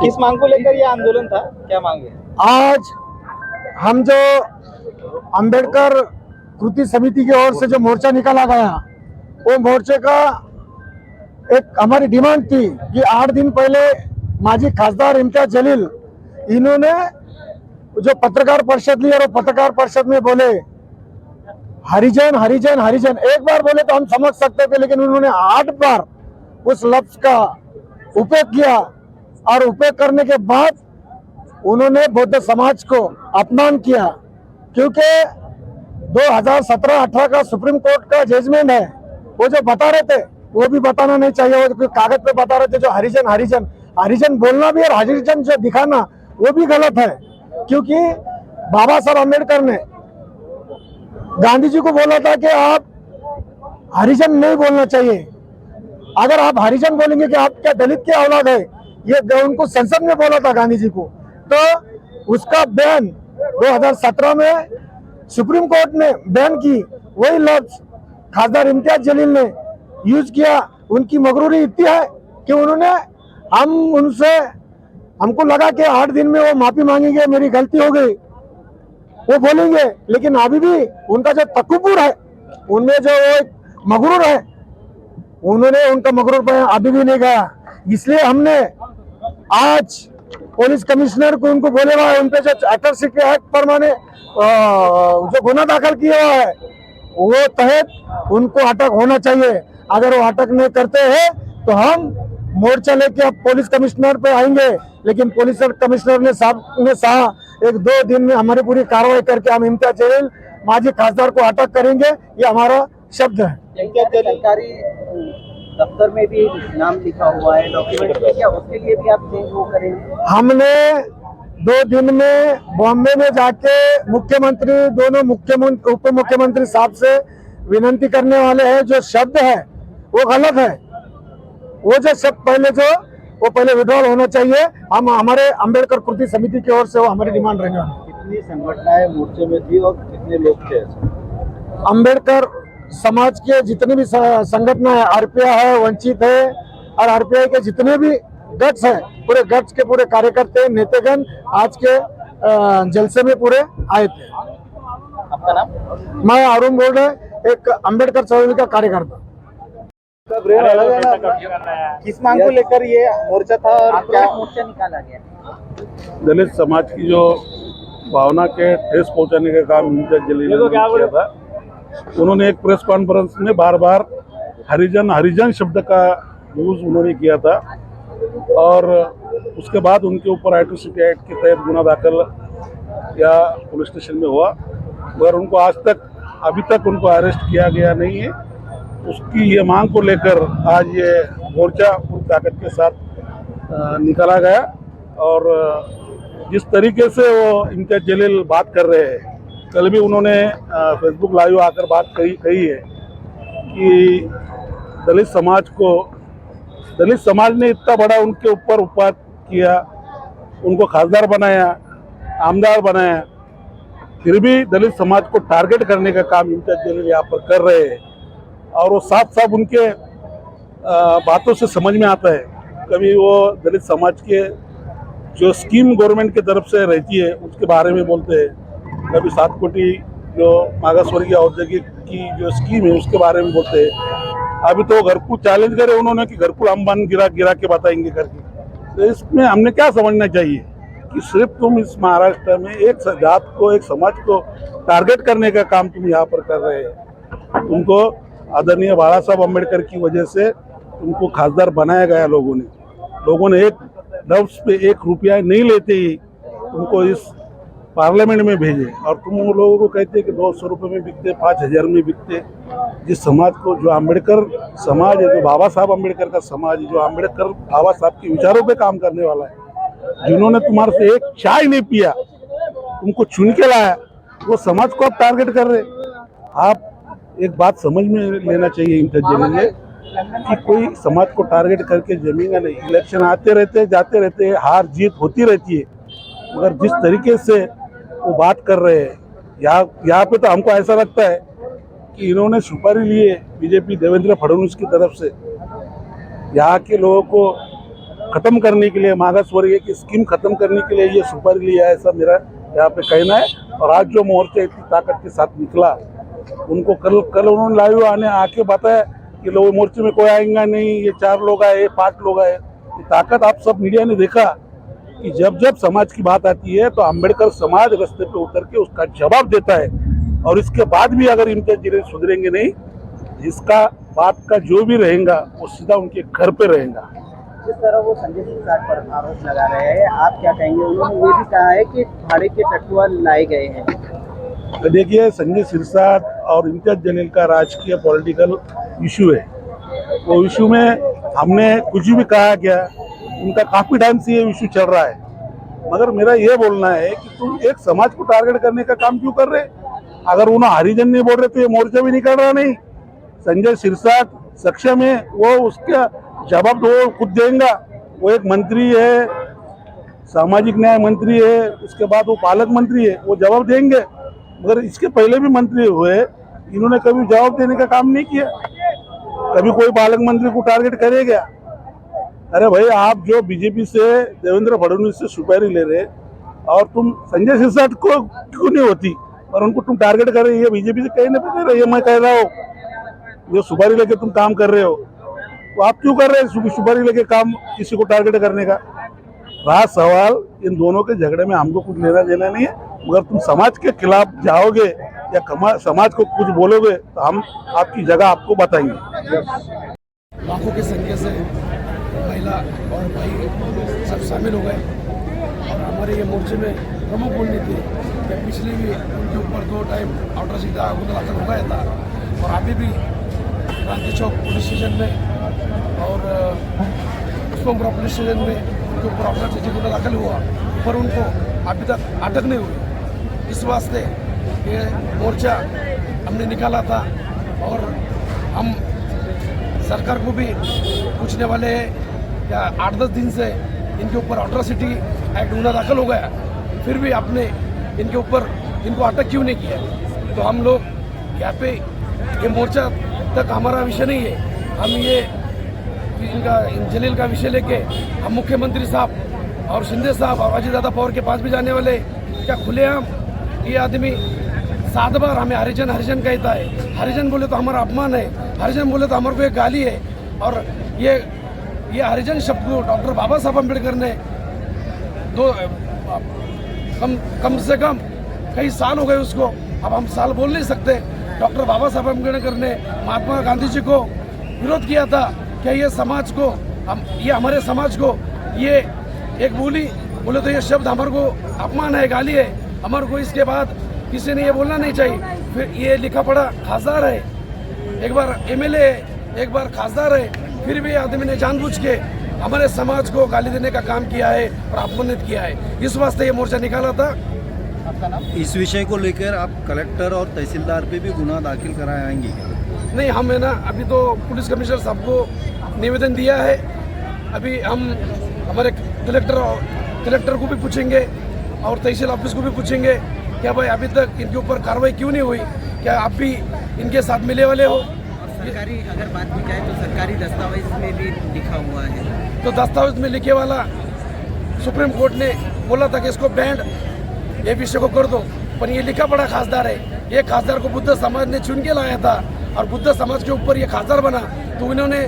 किस मांग को लेकर ये आंदोलन था, क्या मांग है? आज हम जो अंबेडकर कृति समिति की ओर से जो मोर्चा निकाला गया, वो मोर्चे का एक हमारी डिमांड थी कि 8 दिन पहले माजी खासदार इम्तियाज जलील इन्होंने जो पत्रकार परिषद ली और पत्रकार परिषद में बोले हरिजन हरिजन हरिजन, एक बार बोले तो हम समझ सकते थे, लेकिन उन्होंने 8 बार उस लफ्ज का उपयोग किया और उपयोग करने के बाद उन्होंने बौद्ध समाज को अपमान किया। क्योंकि 2017-18 का सुप्रीम कोर्ट का जजमेंट है, वो जो बता रहे थे वो भी बताना नहीं चाहिए, वो कागज पे बता रहे थे जो हरिजन हरिजन हरिजन बोलना भी और हरिजन जो दिखाना वो भी गलत है। क्योंकि बाबा साहब अम्बेडकर ने गांधी जी को बोला था कि आप हरिजन नहीं बोलना चाहिए, अगर आप हरिजन बोलेंगे कि आप क्या दलित की औलाद है, ये उनको संसद में बोला था गांधी जी को। तो उसका बैन 2017 में सुप्रीम कोर्ट ने बैन की, वही लफ्ज खासदार इम्तियाज जलील ने यूज किया। उनकी मगरूरी इतनी है कि उन्होंने हमको लगा कि 8 दिन में वो माफी मांगेंगे, मेरी गलती हो गई वो बोलेंगे, लेकिन अभी भी उनका जो तकब्बुर है, उनमें जो वो मगरूर है, उन्होंने उनका मगरूर पर अभी भी नहीं गया। इसलिए हमने आज पुलिस कमिश्नर को उनको बोले हुआ है, उनपे जो अट्रॉसिटी एक्ट पर माने जो गुना दाखिल किया हुआ है वो तहत उनको अटक होना चाहिए। अगर वो अटक नहीं करते हैं तो हम मोर्चा लेके अब पुलिस कमिश्नर पे आएंगे, लेकिन पुलिस कमिश्नर ने कहा 1-2 दिन में हमारी पूरी कार्रवाई करके हम इम्तियाज जलील माजी खासदार को अटक करेंगे, ये हमारा शब्द है। सरकारी दफ्तर में भी नाम लिखा हुआ है, डॉक्यूमेंट में, क्या उसके लिए भी आप चेंज वो करेंगे? हमने 2 दिन में बॉम्बे में जाके मुख्यमंत्री, दोनों मुख्यमंत्री उप मुख्यमंत्री साहब से विनती करने वाले हैं। जो शब्द है वो गलत है, वो जो शब्द पहले विड्रॉल होना चाहिए। हम हमारे अंबेडकर कृति समिति की ओर से वो हमारी डिमांड रहेगा। कितनी संगठनाएं मोर्चे में थी और कितने लोग थे? अंबेडकर समाज के जितने भी संगठन है, आरपीआई है, वंचित है, और आरपीआई के जितने भी गट्स है, पूरे गट्स के पूरे कार्यकर्ता नेतागण आज के जलसे में पूरे आए थे। आपका नाम? मैं अरुण बोल रहा, एक अंबेडकर चळवळी का कार्यकर्ता। किस मांग को लेकर ये मोर्चा था और क्या मोर्चा निकाला गया? दलित समाज की जो भावना के ठेस पहुंचाने का काम इम्तियाज जलील ने किया था। उन्होंने एक प्रेस कॉन्फ्रेंस में बार बार हरिजन हरिजन शब्द का यूज उन्होंने किया था, और उसके बाद उनके ऊपर अट्रॉसिटी एक्ट के तहत गुना दाखिल या पुलिस स्टेशन में हुआ, मगर उनको आज तक अभी तक उनको अरेस्ट किया गया नहीं है। उसकी ये मांग को लेकर आज ये मोर्चा पूरी ताकत के साथ निकाला गया। और जिस तरीके से वो इम्तियाज जलील बात कर रहे हैं, कल भी उन्होंने फेसबुक लाइव आकर बात कही है कि दलित समाज ने इतना बड़ा उनके ऊपर उपकार किया, उनको खासदार बनाया, आमदार बनाया, फिर भी दलित समाज को टारगेट करने का काम इम्तियाज जलील यहाँ पर कर रहे हैं। और वो साफ साफ उनके बातों से समझ में आता है। कभी वो दलित समाज के जो स्कीम गवर्नमेंट की तरफ से रहती है उसके बारे में बोलते हैं, कभी 7 कोटी जो मागासवर्गीय औद्योगिक की जो स्कीम है उसके बारे में बोलते हैं। अभी तो घरकुल चैलेंज करे उन्होंने कि घरकुल हम बन गिरा के बताएंगे करके। तो इसमें हमने क्या समझना चाहिए कि सिर्फ तुम इस महाराष्ट्र में एक जात को, एक समाज को टारगेट करने का काम तुम यहाँ पर कर रहे हैं। तुमको आदरणीय बाबा साहब अम्बेडकर की वजह से तुमको खासदार बनाया गया। लोगों ने एक लफ्ज पे 1 रुपया नहीं लेते ही तुमको इस पार्लियामेंट में भेजे, और तुम उन लोगों को कहते कि 200 रुपये में बिकते, 5000 में बिकते। जिस समाज को, जो अम्बेडकर समाज है, जो बाबा साहब अम्बेडकर का समाज है, जो अम्बेडकर बाबा साहब के विचारों पे काम करने वाला है, जिन्होंने तुम्हारे से एक चाय नहीं पिया, तुमको चुन के लाया, वो समाज को आप टारगेट कर रहे। आप एक बात समझ में लेना चाहिए इम्तियाज जलील ने कि कोई समाज को टारगेट करके जमीन नहीं। इलेक्शन आते रहते, जाते रहते, हार जीत होती रहती है, मगर जिस तरीके से वो बात कर रहे हैं यहाँ पे तो हमको ऐसा लगता है कि इन्होंने सुपारी ली है बीजेपी देवेंद्र फडणवीस की तरफ से। यहाँ के लोगों को खत्म करने के लिए, मागासवर्गीय की स्कीम खत्म करने के लिए ये सुपारी लिया है, ऐसा मेरा यहाँ पे कहना है। और आज जो मोर्चा इतनी ताकत के साथ निकला, उनको कल उन्होंने लाइव आके बताया कि लोग मोर्चे में कोई आएगा नहीं, ये 4 लोग आए, 5 लोग आए। ये ताकत आप सब मीडिया ने देखा कि जब जब समाज की बात आती है तो अम्बेडकर समाज रास्ते पे उतर के उसका जवाब देता है। और इसके बाद भी अगर इम्तियाज जलील सुधरेंगे नहीं, इसका बात का जो भी रहेगा वो सीधा उनके घर पे रहेगा। जिस तरह वो संजय सिरसाट पर आरोप लगा रहे हैं, आप क्या कहेंगे? उन्होंने ये भी कहा है कि भाड़े के टट्टुआ लाए गए हैं। तो देखिए, संजय सिरसाट और इम्तियाज जलील का राजकीय पॉलिटिकल इशू है। वो इशू में हमने कुछ भी कहा क्या, उनका काफी टाइम से ये इशू चल रहा है। मगर मेरा ये बोलना है कि तुम एक समाज को टारगेट करने का काम क्यों कर रहे? अगर उन्हें हरिजन नहीं बोल रहे तो ये मोर्चा भी निकल रहा नहीं। संजय सिरसाट सक्षम है, वो उसका जवाब वो खुद देंगे। वो एक मंत्री है, सामाजिक न्याय मंत्री है, उसके बाद वो पालक मंत्री है, वो जवाब देंगे। मगर इसके पहले भी मंत्री हुए, इन्होंने कभी जवाब देने का काम नहीं किया। कभी कोई पालक मंत्री को टारगेट करेगा? अरे भाई, आप जो बीजेपी से देवेंद्र फडणवीस से सुपारी ले रहे और तुम संजय सिरसाट को क्यों नहीं होती और उनको तुम टारगेट कर रहे हो? बीजेपी से कहने पे कह रहे, ये मैं कह रहा हूँ, जो सुपारी लेके तुम काम कर रहे हो, तो आप क्यों कर रहे हैं सुपारी लेके काम किसी को टारगेट करने का? रहा सवाल इन दोनों के झगड़े में हमको कुछ लेना देना नहीं है। मगर तुम समाज के खिलाफ जाओगे या समाज को कुछ बोलोगे तो हम आपकी जगह आपको बताएंगे। लाखों की संख्या से महिला और भाई सब शामिल हो गए और हमारे ये मोर्चे में प्रमुख रणनीति कि पिछले भी उनके ऊपर 2 टाइम आउटर सीट दाखिल हो गया था और अभी भी क्रांति चौक पुलिस स्टेशन में और पुष्पमपुरा पुलिस स्टेशन में उनके ऊपर आउटर सीट गुना दाखिल हुआ, पर उनको अभी तक अटक नहीं हुई। इस वास्ते ये मोर्चा हमने निकाला था और हम सरकार को भी पूछने वाले हैं क्या 8-10 दिन से इनके ऊपर अट्रॉसिटी एक्ट गुना दाखिल हो गया, फिर भी आपने इनके ऊपर इनको अटक क्यों नहीं किया? तो हम लोग यहाँ पे ये मोर्चा तक हमारा विषय नहीं है। हम ये इनका जलील का विषय लेके हम मुख्यमंत्री साहब और शिंदे साहब और अजय दादा पवार के पास भी जाने वाले। क्या खुलेआम ये आदमी 7 बार हमें हरिजन हरिजन कहता है। हरिजन बोले तो हमारा अपमान है, हरिजन बोले तो हमारे को एक गाली है। और ये हरिजन शब्द को डॉक्टर बाबा साहब अम्बेडकर ने कम से कम कई साल हो गए उसको, अब हम साल बोल नहीं सकते। डॉक्टर बाबा साहब अम्बेडकर ने महात्मा गांधी जी को विरोध किया था कि ये समाज को ये हमारे समाज को ये एक बोले तो ये शब्द हमारे को अपमान है, गाली है हमारे को। इसके बाद किसी ने ये बोलना नहीं चाहिए। फिर ये लिखा पढ़ा खासदार है, एक बार एमएलए है, एक बार खासदार है, फिर भी आदमी ने जानबूझ के हमारे समाज को गाली देने का काम किया है और अपमानित किया है। इस वास्ते ये मोर्चा निकाला था। इस विषय को लेकर आप कलेक्टर और तहसीलदार पे भी गुना दाखिल कराएंगे? नहीं, हम है ना अभी तो पुलिस कमिश्नर साहब को निवेदन दिया है। अभी हम हमारे कलेक्टर को भी पूछेंगे और तहसील ऑफिस को भी पूछेंगे क्या भाई अभी तक इनके ऊपर कार्रवाई क्यों नहीं हुई, क्या आप भी इनके साथ मिले वाले हो? सरकारी अगर बात की जाए तो सरकारी दस्तावेज में भी लिखा हुआ है। तो दस्तावेज में लिखे वाला सुप्रीम कोर्ट ने बोला था कि इसको बैंड ये विषय को कर दो, पर ये लिखा पड़ा खासदार है। ये खासदार को बुद्ध समाज ने चुन के लाया था और बुद्ध समाज के ऊपर ये खासदार बना, तो इन्होंने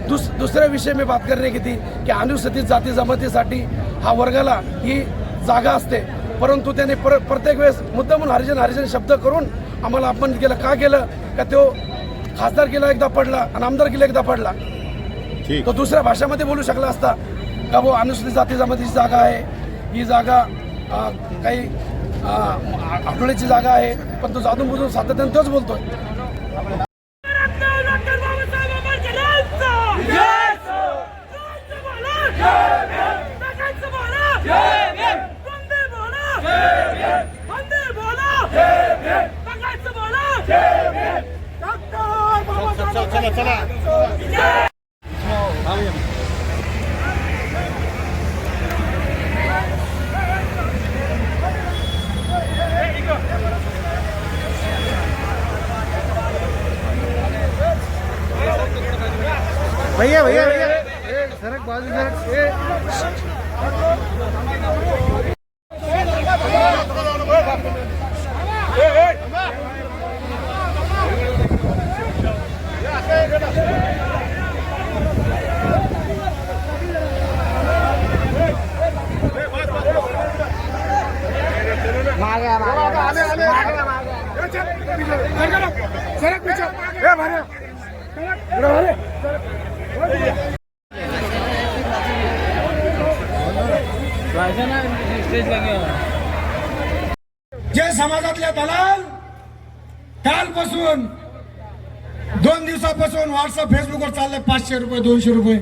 दुसऱ्या विषय में बात करने की थी की अनुसूचित जाती जमातीसाठी हा वर्गाला ही जागा असते, परंतु त्याने प्रत्येक वेळेस मुद्दामून हरिजन शब्द करून आम्हाला अपमानित केलं। का केलं? का तो खासदार केला एकदा पडला आणि आमदार केला एकदा पडला, तो दुसऱ्या भाषेमध्ये बोलू शकला असता का वो अनुसूचित जाती जमातीची जागा आहे, ही जागा काही आठवड्याची जागा आहे, पण तो जाणून बुजून सातत्याने तोच बोलतोय। भैया भैया भैया सड़क जे समाजातले दलाल कालपासून 2 दिवसापासून व्हॉट्सअप फेसबुकवर चाललंय 500 रुपये 200 रुपये.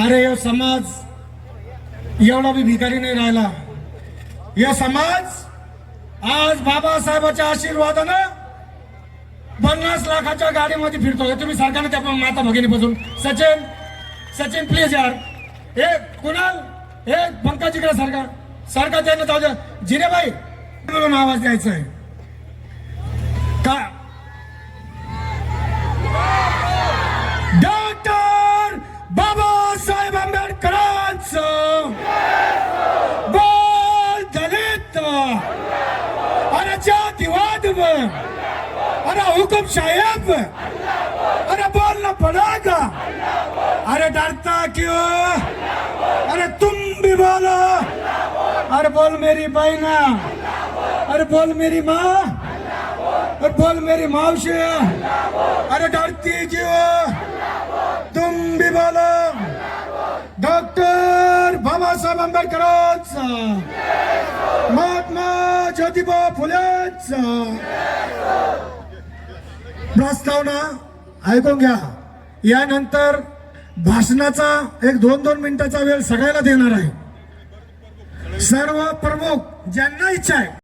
अरे हे समाज एवढा बी भिकारी नाही राहिला. हे समाज आज बाबासाहेबाच्या आशीर्वादानं 50 लाखाच्या गाडीमध्ये फिरतोय. तुम्ही सरकारने त्या माता भगिनीपासून सचिन प्लीज यार, हे कुणाल, हे पंकज इकडे सरकार त्यांना जाऊ द्या. जिनेबाई म्हणून आवाज द्यायचा आहे का? डॉक्टर बाबासाहेब आंबेडकरांचं बोल दलित अरे जातिवाद अरे हुकुम साहेब अरे बोलना पड़ेगा. अरे डरता क्यों? अरे तुम भी बोलो. अरे बोल मेरी बहना, अरे बोल मेरी माँ, अरे बोल मेरी मौसी. अरे डरती क्यों? तुम भी बोलो. डॉक्टर बाबासाहेब आंबेडकरांचं, महात्मा ज्योतिबा फुलेंचं प्रस्तावना ऐकून घ्या. यानंतर भाषणाचा 1-2 मिनिटाचा वेळ सगळ्याला देणार आहे. सर्व प्रमुख ज्यांना इच्छा आहे